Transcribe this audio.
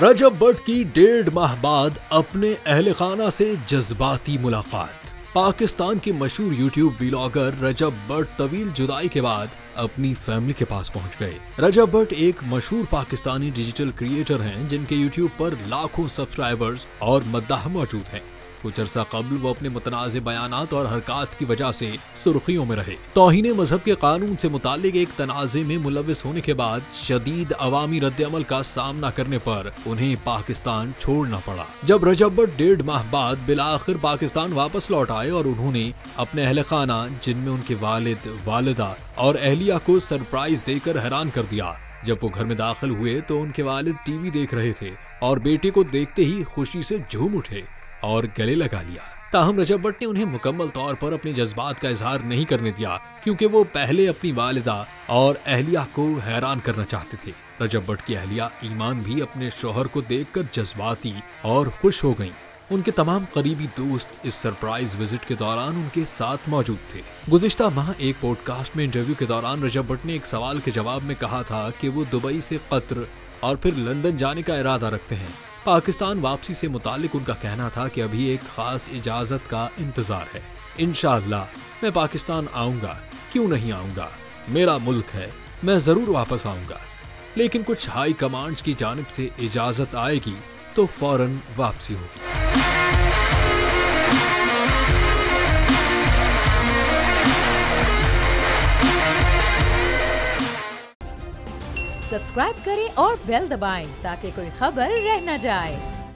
रजब भट्ट की 1.5 माह बाद अपने अहले खाना से जज्बाती मुलाकात। पाकिस्तान के मशहूर यूट्यूब व्लॉगर रजब भट्ट तवील जुदाई के बाद अपनी फैमिली के पास पहुंच गए। रजब भट्ट एक मशहूर पाकिस्तानी डिजिटल क्रिएटर हैं जिनके यूट्यूब पर लाखों सब्सक्राइबर्स और मद्दाह मौजूद हैं। कुछ अर्सा कबल वो अपने मुतनाज़ बयानात और हरकत की वजह से सुर्खियों में रहे। तौहीन मजहब के कानून से मुतालिक एक तनाज़े में मुलविस होने के बाद शदीद अवामी रद्द-ए-अमल का सामना करने पर उन्हें पाकिस्तान छोड़ना पड़ा। जब रजब भट्ट 1.5 माह बाद बिलाखिर पाकिस्तान वापस लौट आए और उन्होंने अपने अहले खाना जिनमें उनके वालिद, वालिदा और अहलिया को सरप्राइज देकर हैरान कर दिया। जब वो घर में दाखिल हुए तो उनके वालिद टीवी देख रहे थे और बेटे को देखते ही खुशी से झूम उठे और गले लगा लिया। ताहम रजब भट्ट ने उन्हें मुकम्मल तौर पर अपने जज्बात का इजहार नहीं करने दिया क्योंकि वो पहले अपनी वालिदा और अहलिया को हैरान करना चाहते थे। रजब भट्ट की अहलिया ईमान भी अपने शौहर को देखकर जज्बाती और खुश हो गईं। उनके तमाम करीबी दोस्त इस सरप्राइज विजिट के दौरान उनके साथ मौजूद थे। गुज़िश्ता माह एक पॉडकास्ट में इंटरव्यू के दौरान रजब भट्ट ने एक सवाल के जवाब में कहा था कि वो दुबई से कतर और फिर लंदन जाने का इरादा रखते हैं। पाकिस्तान वापसी से मुतालिक उनका कहना था कि अभी एक खास इजाजत का इंतजार है। इंशाअल्लाह मैं पाकिस्तान आऊंगा, क्यों नहीं आऊंगा, मेरा मुल्क है, मैं जरूर वापस आऊंगा, लेकिन कुछ हाई कमांड्स की जानिब से इजाजत आएगी तो फौरन वापसी होगी। सब्सक्राइब करें और बेल दबाएं ताकि कोई खबर रह न जाए।